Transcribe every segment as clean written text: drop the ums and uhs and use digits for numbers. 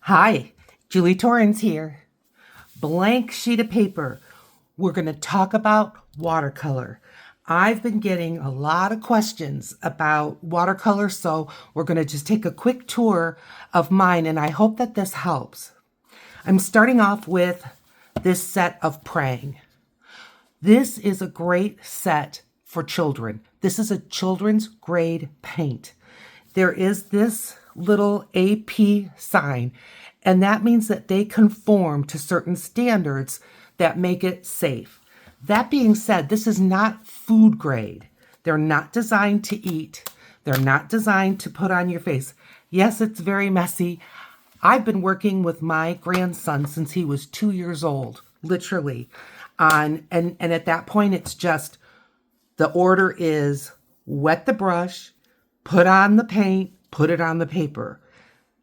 Hi, Julie Torrens here. Blank sheet of paper. We're going to talk about watercolor. I've been getting a lot of questions about watercolor, so we're going to just take a quick tour of mine, and I hope that this helps. I'm starting off with this set of Praying. This is a great set for children. This is a children's grade paint. There is this little AP sign, and that means that they conform to certain standards that make it safe. That being said, this is not food grade. They're not designed to eat. They're not designed to put on your face. Yes, it's very messy. I've been working with my grandson since he was 2 years old, literally. And at that point, it's just the order is wet the brush, put on the paint, put it on the paper.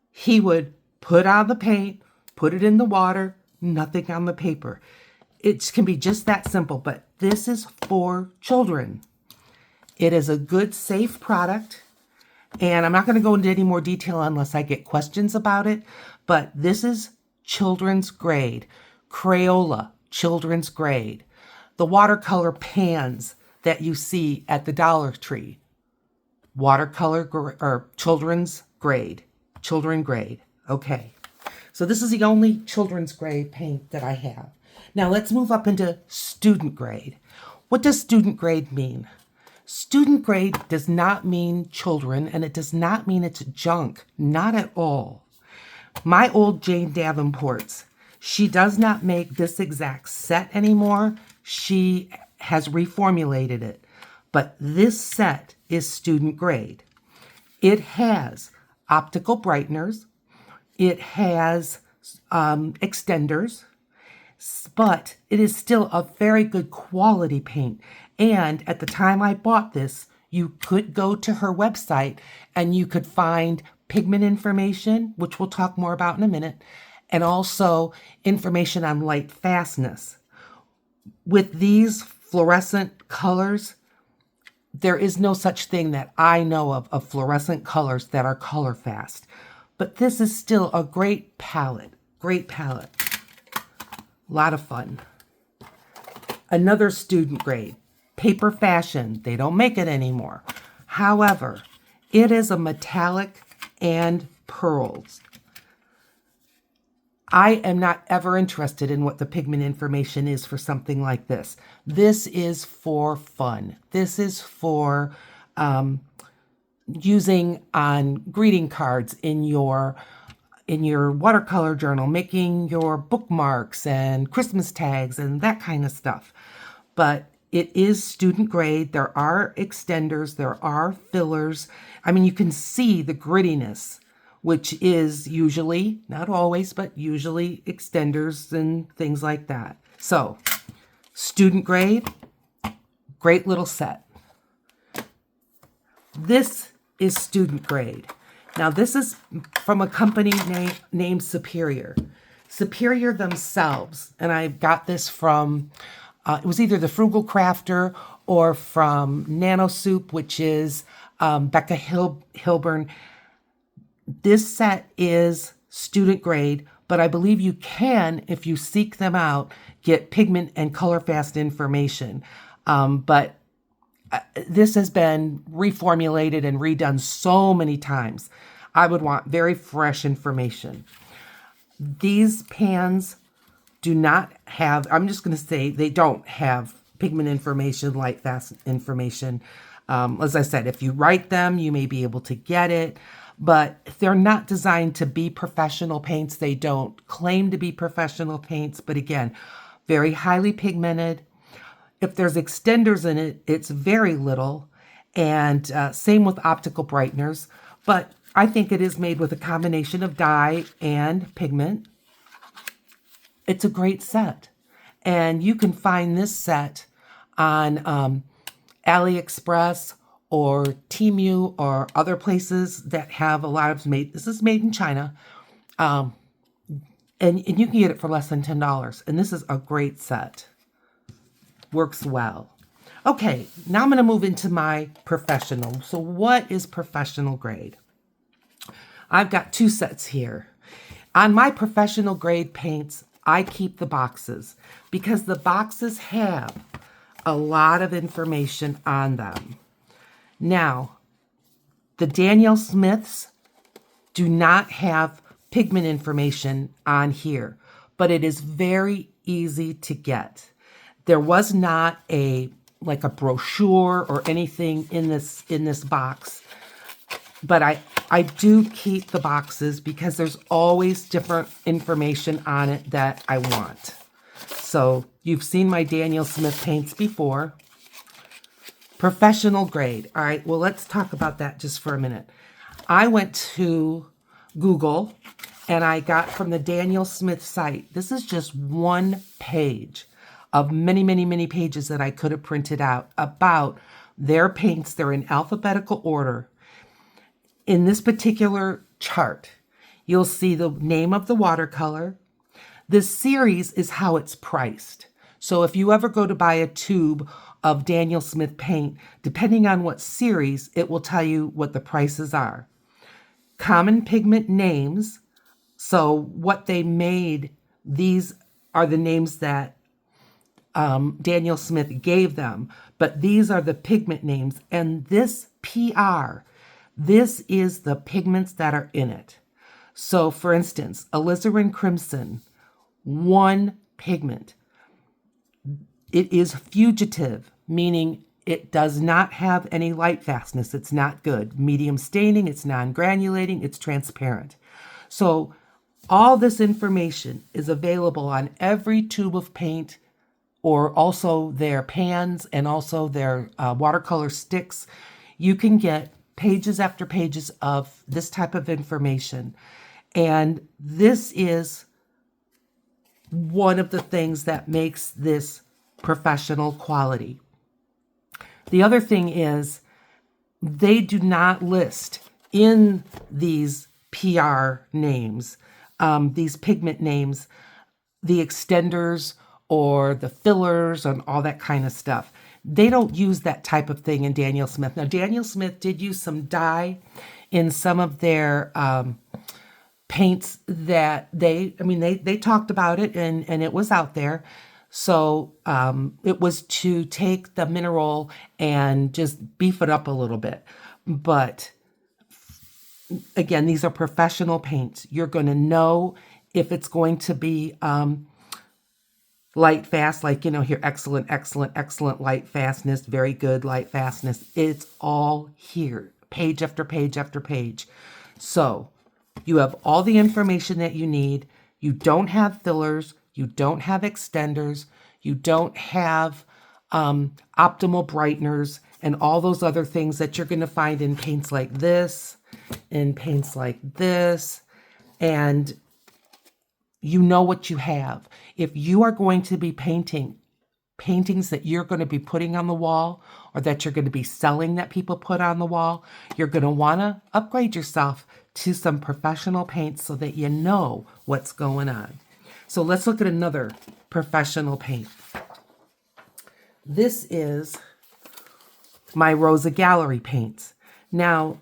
He would put on the paint, put it in the water, nothing on the paper. It can be just that simple, but this is for children. It is a good, safe product. And I'm not going to go into any more detail unless I get questions about it, but this is children's grade. Crayola, children's grade. The watercolor pans that you see at the Dollar Tree, watercolor or children's grade, children grade. Okay, so this is the only children's grade paint that I have. Now let's move up into student grade. What does student grade mean? Student grade does not mean children, and it does not mean it's junk, not at all. My old Jane Davenport's, she does not make this exact set anymore. She has reformulated it, but this set is student grade. It has optical brighteners, it has extenders, but it is still a very good quality paint. And at the time I bought this, you could go to her website and you could find pigment information, which we'll talk more about in a minute, and also information on light fastness. With these fluorescent colors, there is no such thing that I know of fluorescent colors that are color fast. But this is still a great palette. Great palette. A lot of fun. Another student grade. Paper Fashion. They don't make it anymore. However, it is a metallic and pearls. I am not ever interested in what the pigment information is for something like this. This is for fun. This is for using on greeting cards in your watercolor journal, making your bookmarks and Christmas tags and that kind of stuff. But it is student grade. There are extenders. There are fillers. I mean, you can see the grittiness, which is usually, not always, but usually extenders and things like that. So, student grade, great little set. This is student grade. Now, this is from a company named Superior. Superior themselves, and I got this from, it was either the Frugal Crafter or from Nano Soup, which is Becca Hilburn. This set is student grade, but I believe you can, if you seek them out, get pigment and color fast information. But this has been reformulated and redone so many times. I would want very fresh information. These pans do not have, I'm just going to say they don't have pigment information, light fast information. As I said, if you write them, you may be able to get it. But they're not designed to be professional paints. They don't claim to be professional paints. But again, very highly pigmented. If there's extenders in it, it's very little. And same with optical brighteners. But I think it is made with a combination of dye and pigment. It's a great set. And you can find this set on AliExpress or Temu or other places that have a lot of this is made in China. And you can get it for less than $10. And this is a great set. Works well. Okay, now I'm going to move into my professional. So what is professional grade? I've got two sets here. On my professional grade paints, I keep the boxes because the boxes have a lot of information on them. Now, the Daniel Smiths do not have pigment information on here, but it is very easy to get. There was not like a brochure or anything in this box, but I do keep the boxes because there's always different information on it that I want. So you've seen my Daniel Smith paints before. Professional grade. All right, well, let's talk about that just for a minute. I went to Google and I got from the Daniel Smith site. This is just one page of many, many, many pages that I could have printed out about their paints. They're in alphabetical order. In this particular chart, you'll see the name of the watercolor. This series is how it's priced. So if you ever go to buy a tube of Daniel Smith paint, depending on what series, it will tell you what the prices are. Common pigment names, so what they made, these are the names that Daniel Smith gave them, but these are the pigment names, and this PR, this is the pigments that are in it. So for instance, alizarin crimson, one pigment. It is fugitive, meaning it does not have any light fastness. It's not good. Medium staining, it's non-granulating, it's transparent. So all this information is available on every tube of paint, or also their pans and also their watercolor sticks. You can get pages after pages of this type of information. And this is one of the things that makes this professional quality. The other thing is they do not list in these PR names, these pigment names, the extenders or the fillers and all that kind of stuff. They don't use that type of thing in Daniel Smith. Now, Daniel Smith did use some dye in some of their paints that they talked about it and it was out there. So it was to take the mineral and just beef it up a little bit. But again, these are professional paints. You're going to know if it's going to be light fast, like, here, excellent, excellent, excellent light fastness, very good light fastness. It's all here, page after page after page. So you have all the information that you need. You don't have fillers. You don't have extenders. You don't have optimal brighteners and all those other things that you're going to find in paints like this, in paints like this. And you know what you have. If you are going to be painting paintings that you're going to be putting on the wall or that you're going to be selling that people put on the wall, you're going to want to upgrade yourself to some professional paints so that you know what's going on. So let's look at another professional paint. This is my Rosa Gallery paints. Now,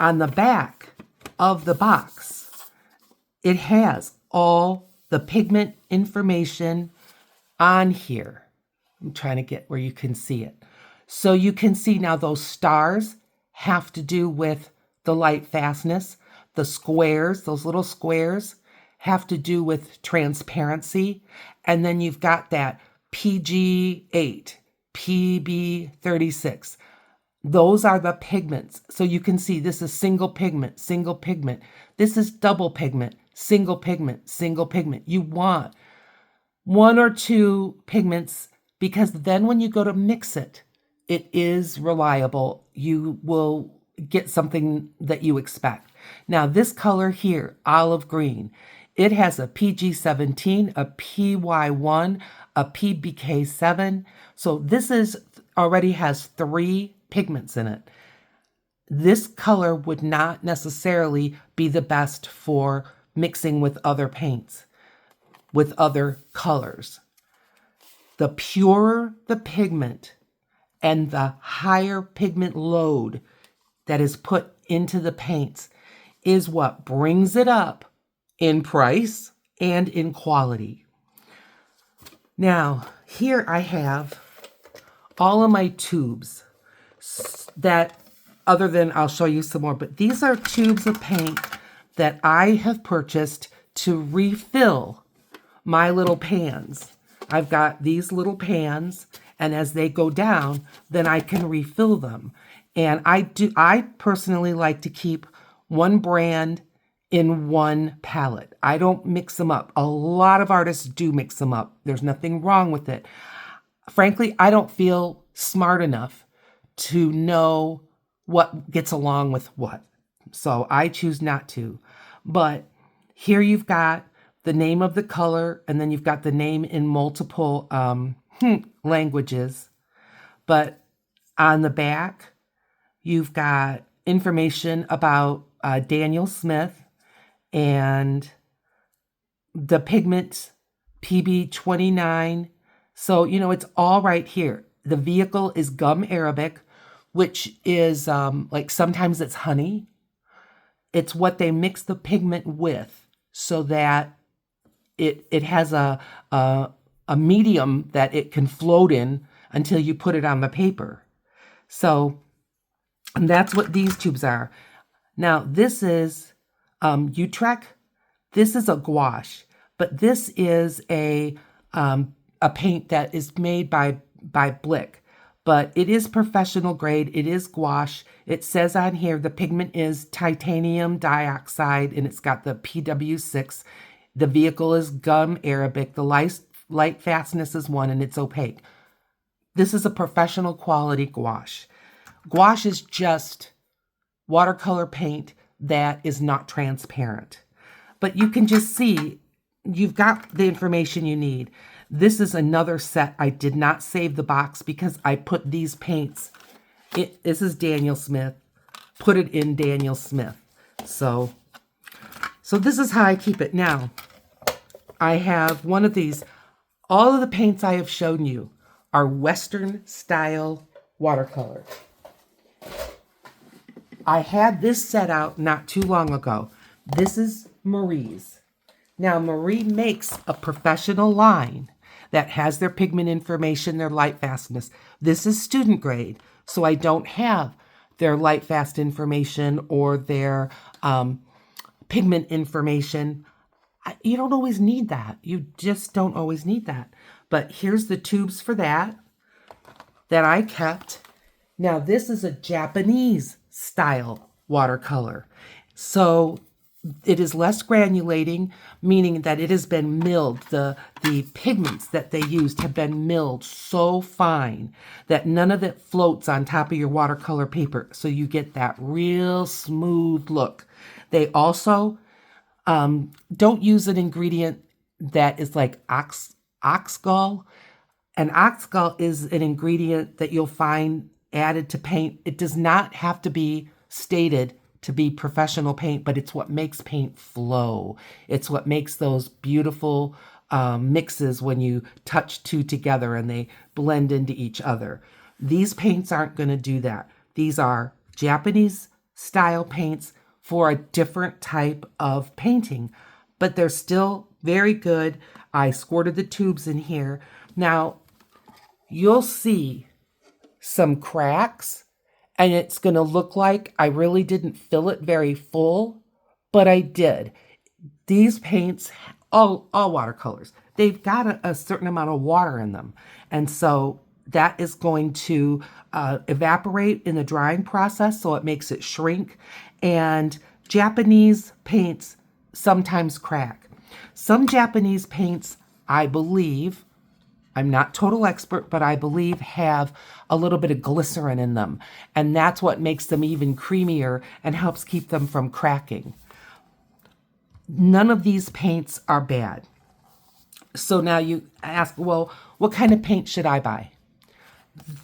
on the back of the box, it has all the pigment information on here. I'm trying to get where you can see it. So you can see now those stars have to do with the light fastness. The squares, those little squares, have to do with transparency. And then you've got that PG8, PB36. Those are the pigments. So you can see this is single pigment, single pigment. This is double pigment, single pigment, single pigment. You want one or two pigments because then when you go to mix it, it is reliable. You will get something that you expect. Now this color here, olive green, it has a PG17, a PY1, a PBK7. So this is already has 3 pigments in it. This color would not necessarily be the best for mixing with other paints, with other colors. The purer the pigment and the higher pigment load that is put into the paints is what brings it up in price and in quality. Now, here I have all of my tubes that, other than I'll show you some more, but these are tubes of paint that I have purchased to refill my little pans. I've got these little pans, and as they go down, then I can refill them. And I personally like to keep one brand in one palette. I don't mix them up. A lot of artists do mix them up. There's nothing wrong with it. Frankly, I don't feel smart enough to know what gets along with what. So I choose not to. But here you've got the name of the color, and then you've got the name in multiple languages. But on the back, you've got information about Daniel Smith and the Pigment PB29. So, it's all right here. The vehicle is gum Arabic, which is like sometimes it's honey. It's what they mix the pigment with so that it has a medium that it can float in until you put it on the paper. So and that's what these tubes are. Now, this is Utrecht. This is a gouache, but this is a paint that is made by Blick. But it is professional grade. It is gouache. It says on here the pigment is titanium dioxide, and it's got the PW6. The vehicle is gum Arabic. The light fastness is 1, and it's opaque. This is a professional quality gouache. Gouache is just watercolor paint that is not transparent. But you can just see, you've got the information you need. This is another set. I did not save the box because I put these paints, this is Daniel Smith, put it in Daniel Smith. So this is how I keep it. Now, I have one of these. All of the paints I have shown you are Western style watercolor. I had this set out not too long ago. This is Marie's. Now, Marie makes a professional line that has their pigment information, their light fastness. This is student grade, so I don't have their light fast information or their pigment information. You don't always need that. You just don't always need that. But here's the tubes for that I kept. Now, this is a Japanese style watercolor. So it is less granulating, meaning that it has been milled. The pigments that they used have been milled so fine that none of it floats on top of your watercolor paper. So you get that real smooth look. They also don't use an ingredient that is like oxgall. And oxgall is an ingredient that you'll find added to paint. It does not have to be stated to be professional paint, but it's what makes paint flow. It's what makes those beautiful mixes when you touch two together and they blend into each other. These paints aren't going to do that. These are Japanese style paints for a different type of painting, but they're still very good. I squirted the tubes in here. Now, you'll see some cracks, and it's going to look like I really didn't fill it very full, but I did. These paints, all watercolors, they've got a certain amount of water in them. And so that is going to evaporate in the drying process, so it makes it shrink. And Japanese paints sometimes crack. Some Japanese paints, I believe, I'm not total expert, but I believe have a little bit of glycerin in them. And that's what makes them even creamier and helps keep them from cracking. None of these paints are bad. So now you ask, well, what kind of paint should I buy?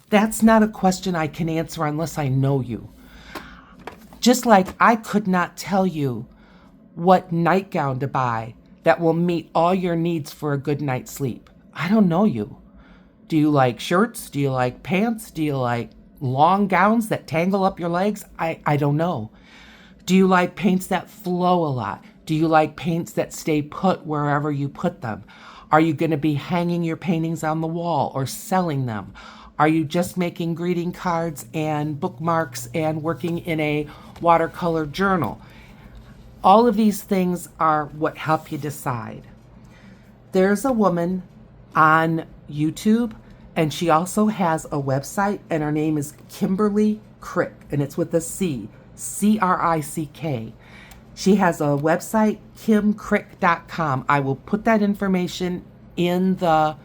That's not a question I can answer unless I know you. Just like I could not tell you what nightgown to buy that will meet all your needs for a good night's sleep. I don't know you. Do you like shirts? Do you like pants? Do you like long gowns that tangle up your legs? I don't know. Do you like paints that flow a lot? Do you like paints that stay put wherever you put them? Are you going to be hanging your paintings on the wall or selling them? Are you just making greeting cards and bookmarks and working in a watercolor journal? All of these things are what help you decide. There's a woman on YouTube, and she also has a website, and her name is Kimberly Crick, and it's with a C, C-R-I-C-K. She has a website, kimcrick.com. I will put that information in the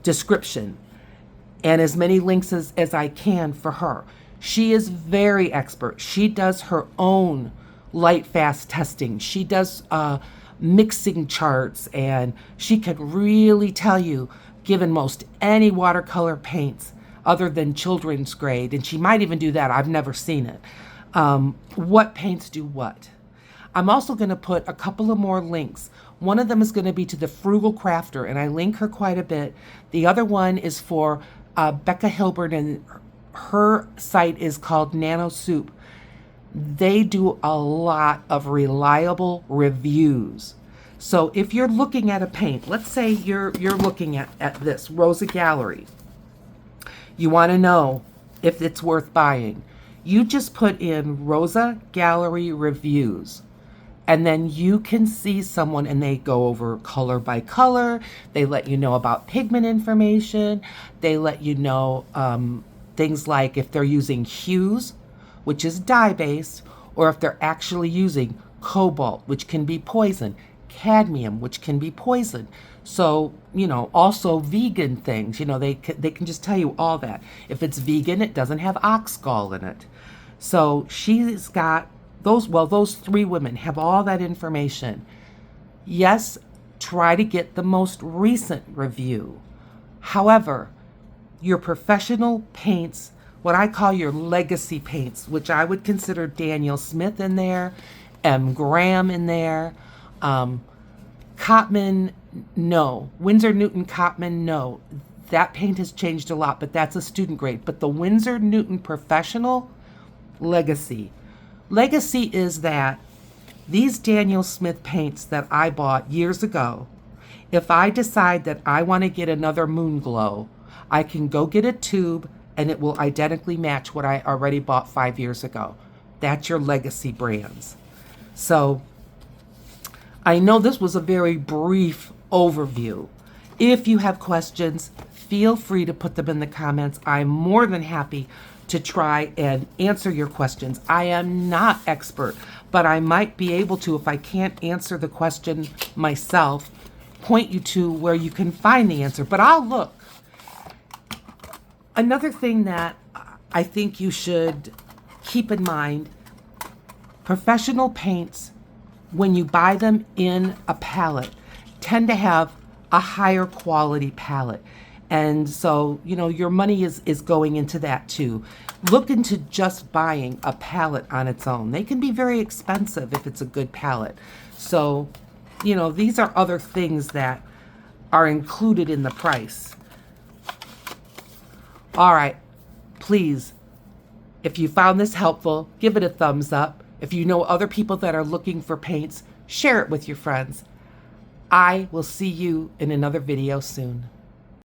description, and as many links as I can for her. She is very expert. She does her own Lightfast testing. She does mixing charts, and she could really tell you, given most any watercolor paints other than children's grade, and she might even do that, I've never seen it, what paints do what. I'm also going to put a couple of more links. One of them is going to be to the Frugal Crafter, and I link her quite a bit. The other one is for Becca Hilbert, and her site is called Nano Soup. They do a lot of reliable reviews. So if you're looking at a paint, let's say you're looking at this Rosa Gallery. You want to know if it's worth buying. You just put in Rosa Gallery reviews, and then you can see someone, and they go over color by color. They let you know about pigment information. They let you know things like if they're using hues, which is dye-based, or if they're actually using cobalt, which can be poison, cadmium, which can be poison. So, also vegan things, they can just tell you all that. If it's vegan, it doesn't have ox gall in it. So she's got those three women have all that information. Yes, try to get the most recent review. However, your professional paints, what I call your legacy paints, which I would consider Daniel Smith in there, M. Graham in there, Cotman, no. Winsor Newton Cotman, no. That paint has changed a lot, but that's a student grade. But the Winsor Newton Professional, legacy. Legacy is that these Daniel Smith paints that I bought years ago, if I decide that I want to get another moon glow, I can go get a tube and it will identically match what I already bought 5 years ago. That's your legacy brands. So I know this was a very brief overview. If you have questions, feel free to put them in the comments. I'm more than happy to try and answer your questions. I am not expert, but I might be able to, if I can't answer the question myself, point you to where you can find the answer, but I'll look. Another thing that I think you should keep in mind, professional paints, when you buy them in a palette, tend to have a higher quality palette. And so, your money is going into that too. Look into just buying a palette on its own. They can be very expensive if it's a good palette. So, these are other things that are included in the price. All right, please, if you found this helpful, give it a thumbs up. If you know other people that are looking for paints, share it with your friends. I will see you in another video soon.